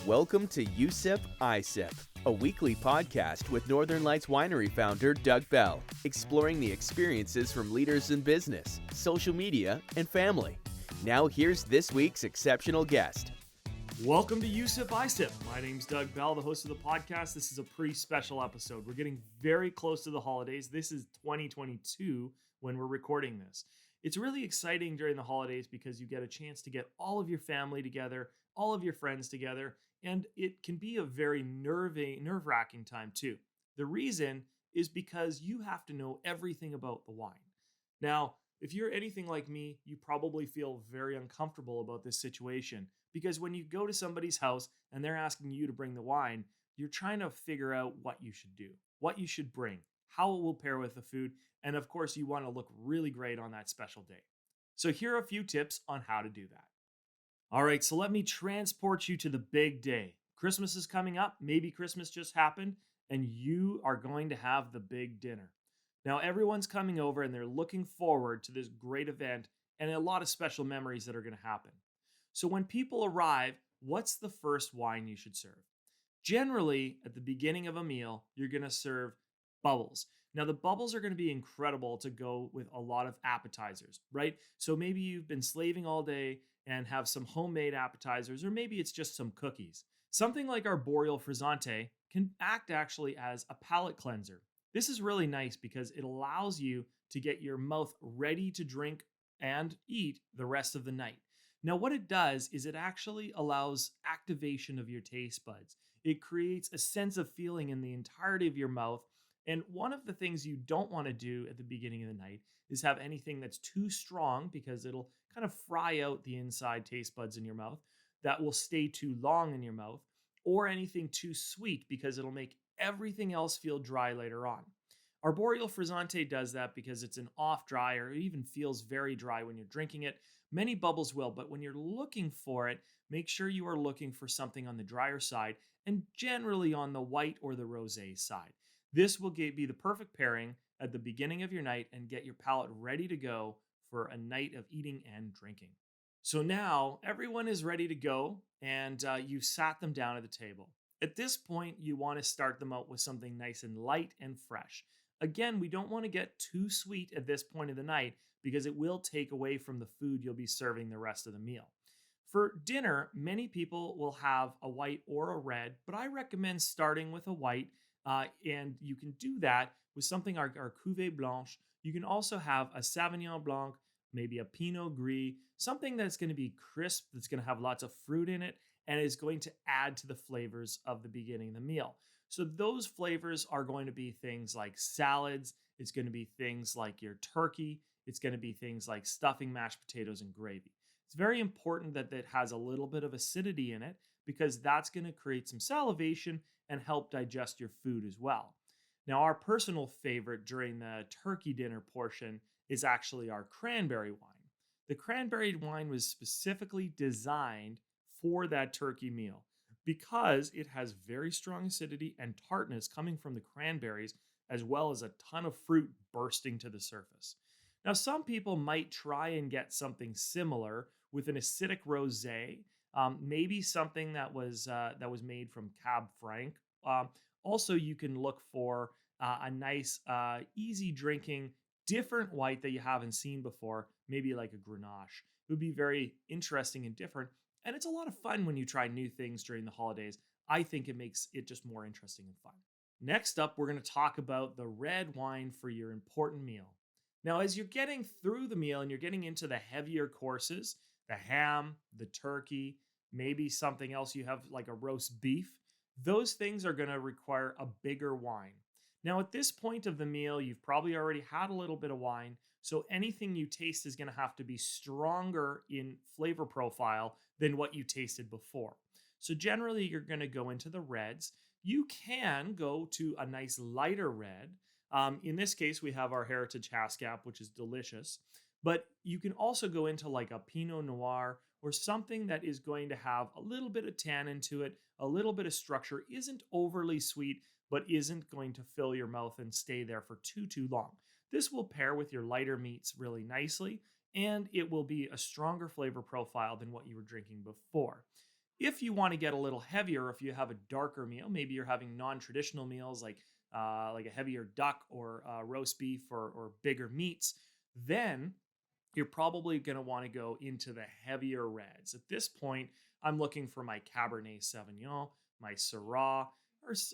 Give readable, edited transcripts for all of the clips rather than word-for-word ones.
Welcome to USIP ISIP, a weekly podcast with Northern Lights Winery founder Doug Bell, exploring the experiences from leaders in business, social media, and family. Now here's this week's exceptional guest. Welcome to USIP ISIP. My name's Doug Bell, the host of the podcast. This is a pretty special episode. We're getting very close to the holidays. This is 2022 when we're recording this. It's really exciting during the holidays because you get a chance to get all of your family together, all of your friends together, and it can be a very nerve-wracking time too. The reason is because you have to know everything about the wine. Now, if you're anything like me, you probably feel very uncomfortable about this situation because when you go to somebody's house and they're asking you to bring the wine, you're trying to figure out what you should do, what you should bring, how it will pair with the food, and of course, you want to look really great on that special day. So here are a few tips on how to do that. All right, so let me transport you to the big day. Christmas is coming up. Maybe Christmas just happened, and you are going to have the big dinner. Now, everyone's coming over, and they're looking forward to this great event and a lot of special memories that are going to happen. So when people arrive, what's the first wine you should serve? Generally, at the beginning of a meal, you're going to serve bubbles. Now, the bubbles are going to be incredible to go with a lot of appetizers, right? So maybe you've been slaving all day and have some homemade appetizers, or maybe it's just some cookies. Something like our Boreal Frizzante can act actually as a palate cleanser. This is really nice because it allows you to get your mouth ready to drink and eat the rest of the night. Now, what it does is it actually allows activation of your taste buds. It creates a sense of feeling in the entirety of your mouth. And one of the things you don't want to do at the beginning of the night is have anything that's too strong because it'll kind of fry out the inside taste buds in your mouth that will stay too long in your mouth, or anything too sweet because it'll make everything else feel dry later on. Our Boreal Frizzante does that because it's an off dry, or it even feels very dry when you're drinking it. Many bubbles will, but when you're looking for it, make sure you are looking for something on the drier side and generally on the white or the rosé side. This will be the perfect pairing at the beginning of your night and get your palate ready to go for a night of eating and drinking. So now everyone is ready to go, and you sat them down at the table. At this point, you want to start them out with something nice and light and fresh. Again, we don't want to get too sweet at this point of the night because it will take away from the food you'll be serving the rest of the meal. For dinner, many people will have a white or a red, but I recommend starting with a white. And you can do that with something our Cuvée Blanche. You can also have a Sauvignon Blanc, maybe a Pinot Gris, something that's going to be crisp, that's going to have lots of fruit in it, and is going to add to the flavors of the beginning of the meal. So those flavors are going to be things like salads. It's going to be things like your turkey. It's going to be things like stuffing, mashed potatoes, and gravy. It's very important that it has a little bit of acidity in it because that's going to create some salivation and help digest your food as well. Now, our personal favorite during the turkey dinner portion is actually our cranberry wine. The cranberry wine was specifically designed for that turkey meal because it has very strong acidity and tartness coming from the cranberries, as well as a ton of fruit bursting to the surface. Now, some people might try and get something similar with an acidic rosé, maybe something that was made from Cab Franc. Also, you can look for a nice, easy drinking, different white that you haven't seen before, maybe like a Grenache. It would be very interesting and different. And it's a lot of fun when you try new things during the holidays. I think it makes it just more interesting and fun. Next up, we're going to talk about the red wine for your important meal. Now, as you're getting through the meal and you're getting into the heavier courses, the ham, the turkey, maybe something else you have like a roast beef, those things are going to require a bigger wine. Now, at this point of the meal, you've probably already had a little bit of wine, so anything you taste is going to have to be stronger in flavor profile than what you tasted before. So generally, you're going to go into the reds. You can go to a nice lighter red. In this case, we have our Heritage Haskap, which is delicious. But you can also go into like a Pinot Noir or something that is going to have a little bit of tannin to it, a little bit of structure, isn't overly sweet, but isn't going to fill your mouth and stay there for too long. This will pair with your lighter meats really nicely, and it will be a stronger flavor profile than what you were drinking before. If you want to get a little heavier, if you have a darker meal, maybe you're having non-traditional meals like a heavier duck or roast beef or bigger meats, then you're probably going to want to go into the heavier reds. At this point, I'm looking for my Cabernet Sauvignon, my Syrah,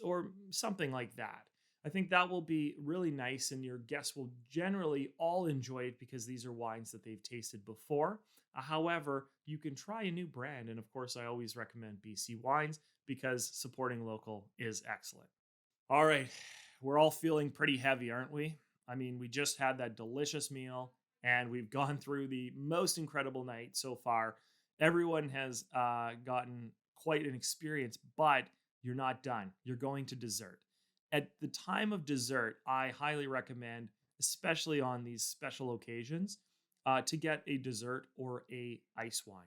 or something like that. I think that will be really nice, and your guests will generally all enjoy it because these are wines that they've tasted before. However, you can try a new brand, and of course, I always recommend BC wines because supporting local is excellent. All right, we're all feeling pretty heavy, aren't we? I mean, we just had that delicious meal and we've gone through the most incredible night so far. Everyone has gotten quite an experience, but you're not done. You're going to dessert. At the time of dessert, I highly recommend, especially on these special occasions, to get a dessert or a ice wine.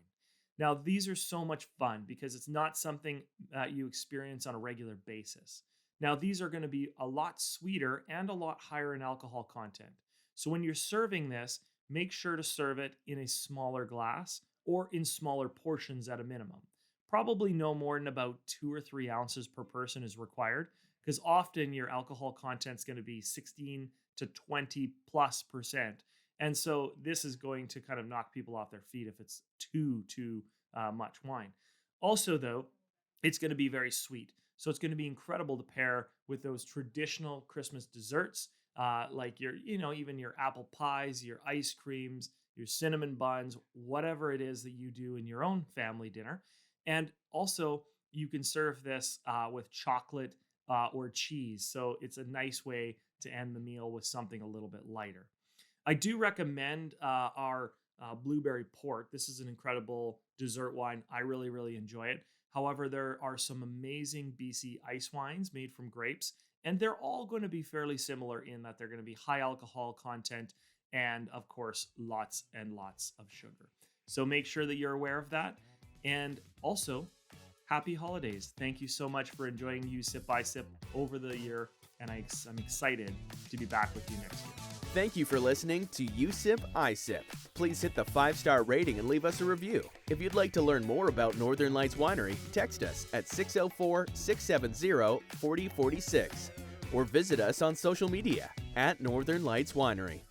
Now, these are so much fun because it's not something that you experience on a regular basis. Now, these are going to be a lot sweeter and a lot higher in alcohol content. So when you're serving this, make sure to serve it in a smaller glass or in smaller portions at a minimum. Probably no more than about 2 or 3 ounces per person is required because often your alcohol content is going to be 16 to 20+%. And so this is going to kind of knock people off their feet if it's too much wine. Also, though, it's going to be very sweet. So it's going to be incredible to pair with those traditional Christmas desserts, like even your apple pies, your ice creams, your cinnamon buns, whatever it is that you do in your own family dinner. And also, you can serve this with chocolate or cheese. So it's a nice way to end the meal with something a little bit lighter. I do recommend our blueberry port. This is an incredible dessert wine. I really, really enjoy it. However, there are some amazing BC ice wines made from grapes, and they're all going to be fairly similar in that they're going to be high alcohol content and, of course, lots and lots of sugar. So make sure that you're aware of that. And also, happy holidays. Thank you so much for enjoying You Sip I Sip over the year, and I'm excited to be back with you next year. Thank you for listening to You Sip, I Sip. Please hit the 5-star rating and leave us a review. If you'd like to learn more about Northern Lights Winery, text us at 604-670-4046 or visit us on social media at Northern Lights Winery.